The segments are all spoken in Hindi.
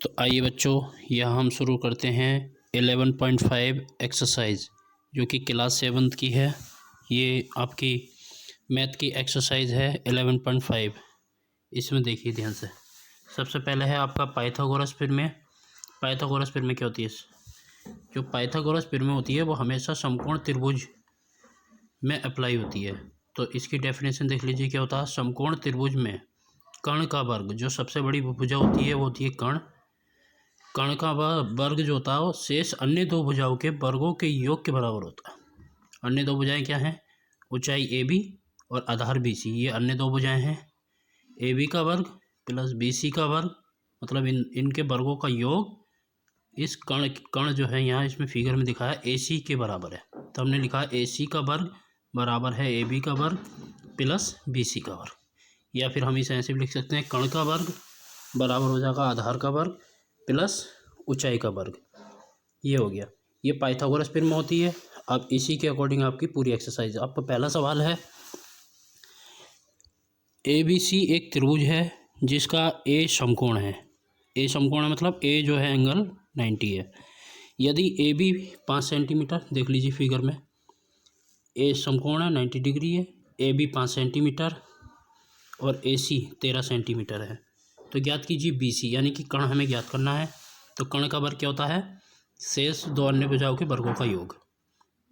तो आइए बच्चों, यह हम शुरू करते हैं 11.5 एक्सरसाइज जो कि क्लास 7 की है। ये आपकी मैथ की एक्सरसाइज है 11.5। इसमें देखिए ध्यान से। सबसे पहले है आपका पाइथागोरस प्रमेय। पाइथागोरस प्रमेय क्या होती है? जो पाइथागोरस प्रमेय होती है वो हमेशा समकोण त्रिभुज में अप्लाई होती है। तो इसकी डेफिनेशन देख लीजिए क्या होता है। समकोण त्रिभुज में कर्ण का वर्ग, जो सबसे बड़ी भुजा होती है वो होती है कर्ण। कर्ण का वर्ग जो होता है वो शेष अन्य दो भुजाओं के वर्गों के योग के बराबर होता है। अन्य दो भुजाएं क्या हैं? ऊंचाई ए बी और आधार बी सी, ये अन्य दो भुजाएं हैं। ए बी का वर्ग प्लस बी सी का वर्ग, मतलब इनके वर्गों का योग इस कर्ण जो है यहाँ इसमें फिगर में दिखाया ए सी के बराबर है। तो हमने लिखा ए सी का वर्ग बराबर है ए बी का वर्ग प्लस बी सी का वर्ग। या फिर हम इसे ऐसे भी लिख सकते हैं, कर्ण का वर्ग बराबर हो जाएगा आधार का वर्ग प्लस ऊंचाई का वर्ग। ये हो गया। ये पाइथागोरस प्रमेय होती है। अब इसी के अकॉर्डिंग आपकी पूरी एक्सरसाइज। आपका पहला सवाल है, ए बी सी एक त्रिभुज है जिसका ए समकोण है। ए समकोण है मतलब ए जो है एंगल 90 है। यदि ए बी 5 सेंटीमीटर, देख लीजिए फिगर में, ए समकोण है 90 डिग्री है, ए बी 5 सेंटीमीटर और ए सी 13 सेंटीमीटर है। तो ज्ञात कीजिए बी सी, यानी कि कर्ण हमें ज्ञात करना है। तो कर्ण का वर्ग क्या होता है? शेष दो अन्य भुजाओं के वर्गों का योग।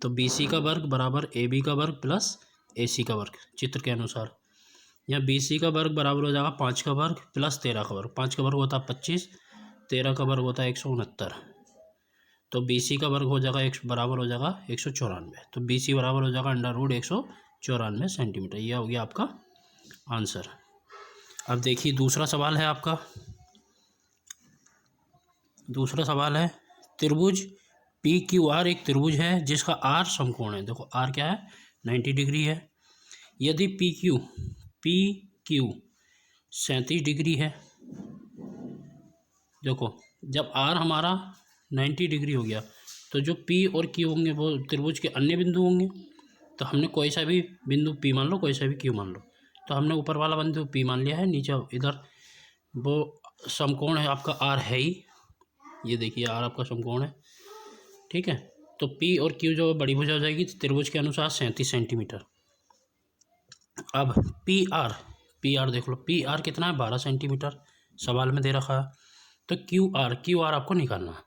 तो बी सी का वर्ग बराबर ए बी का वर्ग प्लस ए सी का वर्ग, चित्र के अनुसार। यहाँ बी सी का वर्ग बराबर हो जाएगा 5 का वर्ग प्लस 13 का वर्ग। 5 का वर्ग होता है 25, 13 का वर्ग होता है 169। तो बी सी का वर्ग हो जाएगा बराबर हो जाएगा 194। तो बी सी बराबर हो जाएगा √194 सेंटीमीटर। यह हो गया आपका आंसर। अब देखिए दूसरा सवाल है आपका। दूसरा सवाल है, त्रिभुज पी क्यू आर एक त्रिभुज है जिसका आर समकोण है। देखो आर क्या है? 90 डिग्री है। यदि पी क्यू 37 डिग्री है। देखो जब आर हमारा 90 डिग्री हो गया तो जो पी और क्यू होंगे वो त्रिभुज के अन्य बिंदु होंगे। तो हमने कोई सा भी बिंदु पी मान लो, कोई सा भी क्यू मान लो। तो हमने ऊपर वाला बिंदु पी मान लिया है, नीचे इधर वो समकोण है आपका आर है ही। ये देखिए आर आपका समकोण है, ठीक है। तो पी और क्यू जो बड़ी भुजा हो जाएगी त्रिभुज के अनुसार 37 सेंटीमीटर। अब पी आर देख लो, पी आर कितना है? 12 सेंटीमीटर सवाल में दे रखा है। तो क्यू आर आपको निकालना है।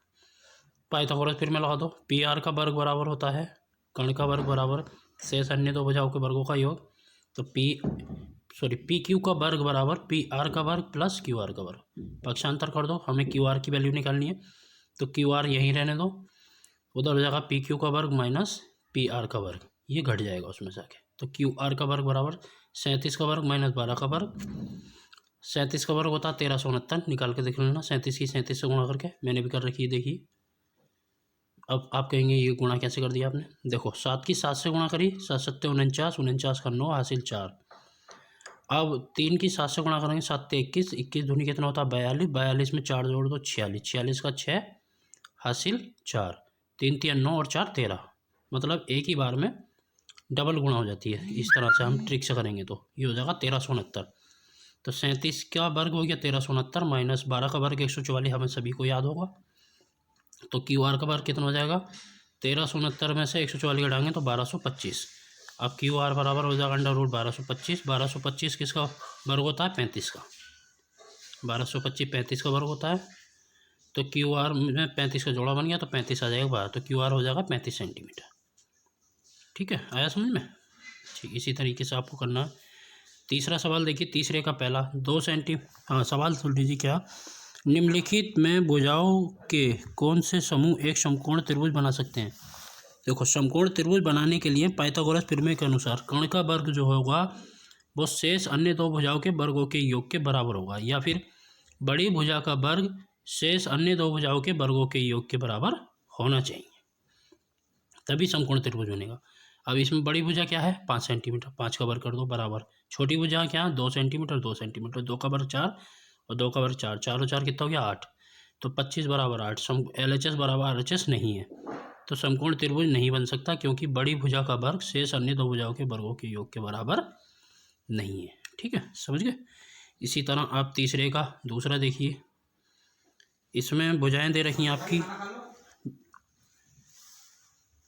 पाइथागोरस प्रमेय लगा दो। पी आर का वर्ग बराबर होता है कर्ण का वर्ग बराबर शेष अन्य दो भुजाओं के वर्गों का योग। तो पी क्यू का वर्ग बराबर पी आर का वर्ग प्लस क्यू आर का वर्ग। पक्षांतर कर दो, हमें क्यू आर की वैल्यू निकालनी है। तो क्यू आर यहीं रहने दो, उधर हो जाएगा पी क्यू का वर्ग माइनस पी आर का वर्ग, ये घट जाएगा उसमें से आके। तो क्यू आर का वर्ग बराबर 37 का वर्ग माइनस 12 का वर्ग। 37 का वर्ग होता है 1369, निकाल के देख लेना। 37 की 37 से गुणा करके, मैंने भी कर रखी है देखिए। अब आप कहेंगे ये गुणा कैसे कर दिया आपने? देखो 7 की 7 से गुणा करी, 7 7 49, 49 का 9 हासिल 4। अब 3 की 7 से गुणा करेंगे, 7 21, 21 दूनी कितना होता है? 42, 42 में 4 जोड़ दो 46, 46 का 6 हासिल 4, 3 3 9 और 4 13। मतलब एक ही बार में डबल गुणा हो जाती है। इस तरह से हम ट्रिक से करेंगे तो ये हो जाएगा 1369। तो 37 का वर्ग हो गया 1369 माइनस 12 का वर्ग 144, हमें सभी को याद होगा। तो क्यू आर का वर्ग कितना हो जाएगा? 1369 में से 144 घटाएंगे तो 1225। अब क्यू आर बराबर हो जाएगा √1225। 1225 किसका वर्ग होता है? 35 का। 1225 35 का वर्ग होता है। तो क्यू आर में 35 का जोड़ा बन गया तो 35 आ जाएगा बाहर। तो क्यू आर हो जाएगा 35 सेंटीमीटर। ठीक है, आया समझ में? ठीक, इसी तरीके से आपको करना है। तीसरा सवाल देखिए, तीसरे का पहला 2 सवाल सुन लीजिए क्या। निम्नलिखित में भुजाओं के कौन से समूह एक समकोण त्रिभुज बना सकते हैं? देखो समकोण त्रिभुज बनाने के लिए पाइथागोरस प्रमेय के अनुसार कर्ण का वर्ग जो होगा वो शेष अन्य दो भुजाओं के वर्गों के योग के बराबर होगा, या फिर बड़ी भुजा का वर्ग शेष अन्य दो भुजाओं के वर्गों के योग के बराबर होना चाहिए, तभी समकोण त्रिभुज बनेगा। अब इसमें बड़ी भुजा क्या है? 5 सेंटीमीटर, 5 का वर्ग कर दो बराबर। छोटी भुजा क्या है? 2 सेंटीमीटर, 2 सेंटीमीटर, 2 का वर्ग 4 और 2 का वर्ग 4, 4 और 4 कितना हो गया? 8। तो 25 बराबर 8। LHS बराबर RHS नहीं है, तो समकोण त्रिभुज नहीं बन सकता, क्योंकि बड़ी भुजा का वर्ग शेष अन्य दो भुजाओं के वर्गों के योग के बराबर नहीं है। ठीक है, समझ गए? इसी तरह आप तीसरे का दूसरा देखिए। इसमें भुजाएं दे रखी हैं आपकी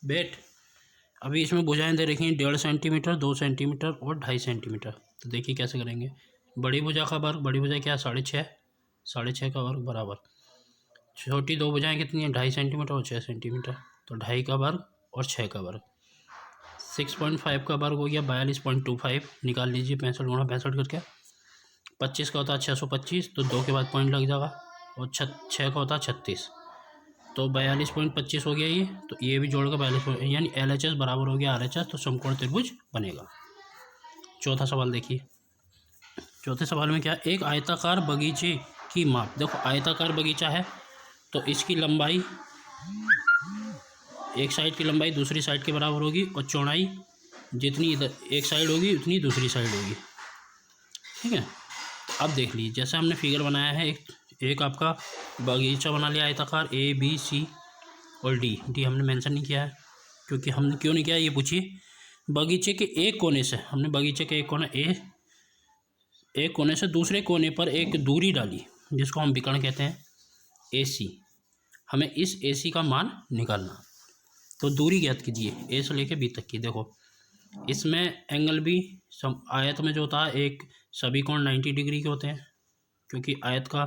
बेट। अभी इसमें भुजाएं दे रखी हैं 1.5 सेंटीमीटर, 2 सेंटीमीटर और 2.5 सेंटीमीटर। तो देखिए कैसे करेंगे। बड़ी भुजा का वर्ग, बड़ी भुजा क्या है 6.5, 6.5 का वर्ग बराबर छोटी दो भुजाएं कितनी है 2.5 सेंटीमीटर और 6 सेंटीमीटर। तो 2.5 का वर्ग और 6 का वर्ग, 6.5 का वर्ग हो गया 42.25। निकाल लीजिए 65 गुणा 65 करके। 25 का होता है 625, तो 2 के बाद पॉइंट लग जाएगा। और 6 का होता है 36, तो 42.25 हो गया ये। तो ये भी जोड़कर 42, यानी LHS बराबर हो गया RHS। तो समकोण त्रिभुज बनेगा। चौथा सवाल देखिए। चौथे सवाल में क्या, एक आयताकार बगीचे की माप। देखो आयताकार बगीचा है तो इसकी लंबाई, एक साइड की लंबाई दूसरी साइड के बराबर होगी और चौड़ाई जितनी इधर एक साइड होगी उतनी दूसरी साइड होगी। ठीक है। अब देख लीजिए, जैसे हमने फिगर बनाया है, एक आपका बगीचा बना लिया आयताकार, ABC और डी हमने मेंशन नहीं किया है। क्योंकि हमने क्यों नहीं किया ये पूछिए। बगीचे के एक कोने से, हमने बगीचे के एक कोने से दूसरे कोने पर एक दूरी डाली जिसको हम विकर्ण कहते हैं AC। हमें इस AC का मान निकालना। तो दूरी ज्ञात कीजिए A से लेके B तक की। देखो इसमें एंगल भी आयत में जो होता है एक सभी कोण 90 डिग्री के होते हैं। क्योंकि आयत का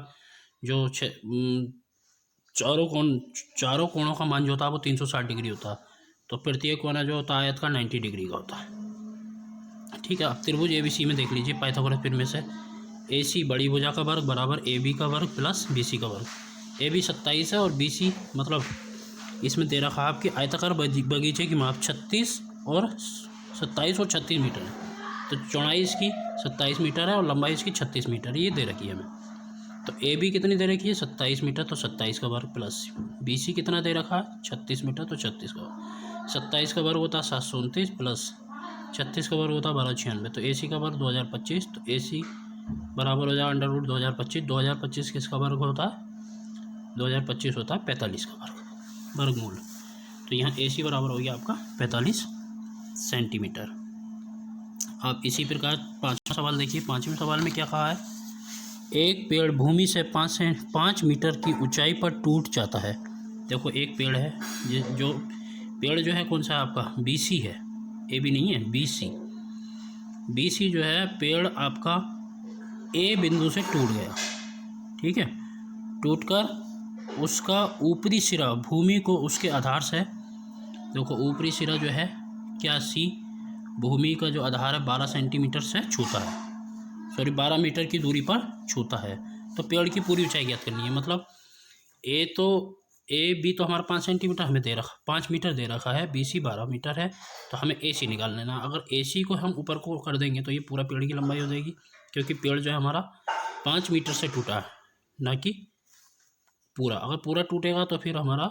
जो चारों कोणों का मान जो होता है वो 360 डिग्री होता है। तो प्रत्येक कोना जो होता है आयत का 90 डिग्री का होता है। ठीक है। अब त्रिभुज ABC में देख लीजिए पाइथागोरस प्रमेय से, AC बड़ी भुजा का वर्ग बराबर AB का वर्ग प्लस BC का वर्ग। AB 27 है और BC मतलब इसमें दे रखा है आपके आयताकार बगीचे की माप 27 और 36 मीटर है। तो चौड़ाई इसकी 27 मीटर है और लंबाई इसकी 36 मीटर, ये दे रखी है हमें। तो AB कितनी दे रखी है 27 मीटर, तो 27 का वर्ग प्लस BC कितना दे रखा है 36 मीटर, तो 36 का वर्ग। 27 का वर्ग होता है 729 प्लस 36 का वर्ग होता है 1296। तो AC का वर्ग 2025। तो AC बराबर हो जाएगा अंडर रूट 2025। 2025 किसका वर्ग होता है 2025 होता है 45 का वर्गमूल। तो यहाँ AC बराबर हो गया आपका 45 सेंटीमीटर। आप इसी प्रकार पाँचवा सवाल देखिए। पाँचवें सवाल में क्या कहा है, एक पेड़ भूमि से 5 मीटर की ऊंचाई पर टूट जाता है। देखो एक पेड़ है, जो पेड़ जो है कौन सा आपका BC है, AB नहीं है BC जो है पेड़ आपका A बिंदु से टूट गया। ठीक है। टूटकर उसका ऊपरी सिरा भूमि को उसके आधार से, देखो ऊपरी सिरा जो है क्या C भूमि का जो आधार है 12 सेंटीमीटर से छूता है, 12 मीटर की दूरी पर छूता है। तो पेड़ की पूरी ऊंचाई ज्ञात करनी है। मतलब AB तो हमारा 5 सेंटीमीटर हमें दे रखा, 5 मीटर दे रखा है, BC 12 मीटर है। तो हमें AC निकाल लेना। अगर AC को हम ऊपर को कर देंगे तो ये पूरा पेड़ की लंबाई हो जाएगी। क्योंकि पेड़ जो है हमारा 5 मीटर से टूटा है, ना कि पूरा। अगर पूरा टूटेगा तो फिर हमारा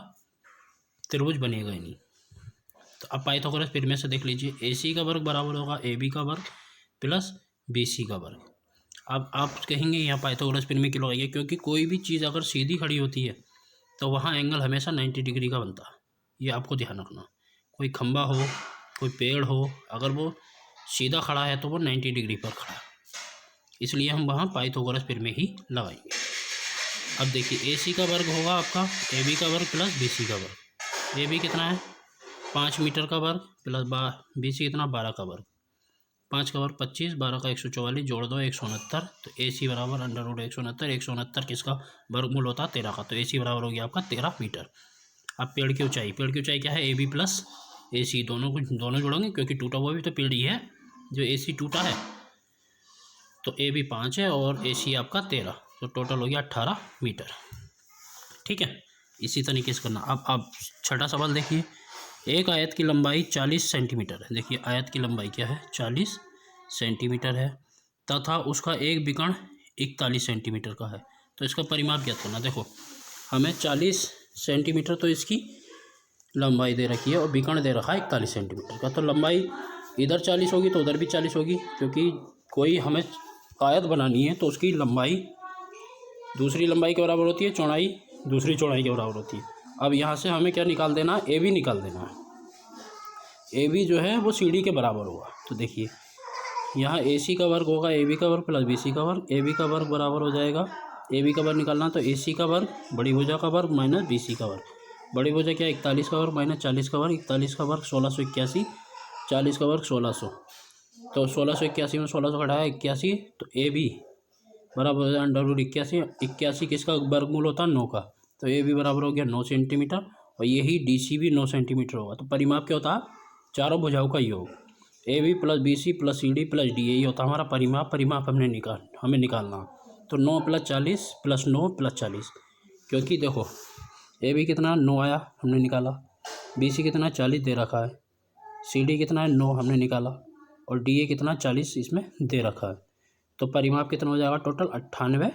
त्रिभुज बनेगा ही नहीं। तो अब पाइथागोरस प्रमेय से देख लीजिए, AC का वर्ग बराबर होगा AB का वर्ग प्लस BC का वर्ग। अब आप कहेंगे यहाँ पाइथागोरस प्रमेय क्यों लगाइए, क्योंकि कोई भी चीज़ अगर सीधी खड़ी होती है तो वहाँ एंगल हमेशा 90 डिग्री का बनता है। ये आपको ध्यान रखना। कोई खंबा हो, कोई पेड़ हो, अगर वो सीधा खड़ा है तो वो 90 डिग्री पर खड़ा है। इसलिए हम वहाँ पाइथागोरस प्रमेय ही लगाएंगे। अब देखिए AC का वर्ग होगा आपका AB का वर्ग प्लस BC का वर्ग। AB कितना है 5 मीटर का वर्ग प्लस BC कितना 12 का वर्ग। 5 का वर्ग 25, 12 का 144, जोड़ दो 169। तो AC बराबर अंडर रूट 169। 169 किसका वर्गमूल होता है 13 का। तो AC बराबर हो गया आपका 13 मीटर। अब पेड़ की ऊंचाई क्या है AB प्लस AC, दोनों जोड़ेंगे क्योंकि टूटा हुआ भी तो पेड़ ही है जो AC टूटा है। तो AB 5 है और AC आपका 13, तो टोटल हो गया 18 मीटर। ठीक है। इसी तरीके से करना। अब छठा सवाल देखिए, एक आयत की लंबाई 40 सेंटीमीटर है। देखिए आयत की लंबाई क्या है 40 सेंटीमीटर है तथा उसका एक विकर्ण 41 सेंटीमीटर का है। तो इसका परिमाप ज्ञात करना। देखो हमें 40 सेंटीमीटर तो इसकी लंबाई दे रखी है और विकर्ण दे रखा है 41 सेंटीमीटर का। तो लंबाई इधर 40 होगी तो उधर भी 40 होगी, क्योंकि कोई हमें आयत बनानी है तो उसकी लंबाई दूसरी लंबाई के बराबर होती है, चौड़ाई दूसरी चौड़ाई के बराबर होती है। अब यहाँ से हमें क्या निकाल देना है AB निकाल देना है। AB जो है वो CD के बराबर होगा। तो देखिए यहाँ AC का वर्ग होगा AB का वर्ग प्लस BC का वर्ग। AB का वर्ग बराबर हो जाएगा ए बी का वर्ग निकालना तो ए सी का वर्ग बड़ी भुजा का वर्ग माइनस बी सी का वर्ग। बड़ी भुजा क्या 41 का वर्ग माइनस 40 का वर्ग, 41 का वर्ग 1681, 40 का वर्ग 1600। तो 1681 में 1600 घटाया 81, तो ए बी बराबर हो जाए अंडर रूट 81। 81 किसका वर्गमूल होता है 9 का, तो ए बी बराबर हो गया 9 सेंटीमीटर और यही डी सी भी 9 सेंटीमीटर होगा। तो परिमाप क्या होता है चारों भुजाओं का योग, A B plus B C plus C D plus D, यही होता है हमारा परिमाप। परिमाप हमें निकालना। तो 9 + 40 + 9 + 40, क्योंकि देखो ए बी कितना 9 आया हमने निकाला, बी सी कितना 40 दे रखा है, सी डी कितना है 9 हमने निकाला और डी ए कितना 40 इसमें दे रखा है। तो परिमाप कितना हो जाएगा टोटल 98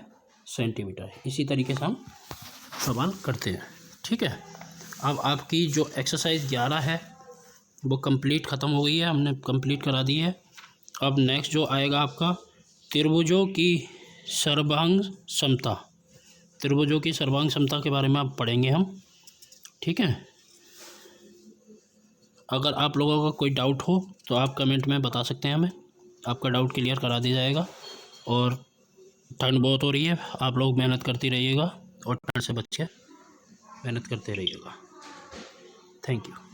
सेंटीमीटर। इसी तरीके से हम सवाल करते हैं। ठीक है, अब आपकी जो एक्सरसाइज 11 है वो कंप्लीट ख़त्म हो गई है, हमने कंप्लीट करा दी है। अब नेक्स्ट जो आएगा आपका त्रिभुजों की सर्वांग समता, त्रिभुजों की सर्वांग समता के बारे में आप पढ़ेंगे हम। ठीक है, अगर आप लोगों का कोई डाउट हो तो आप कमेंट में बता सकते हैं हमें, आपका डाउट क्लियर करा दिया जाएगा। और ठंड बहुत हो रही है, आप लोग मेहनत करती रहिएगा और ठंड से बच के मेहनत करते रहिएगा। Thank you.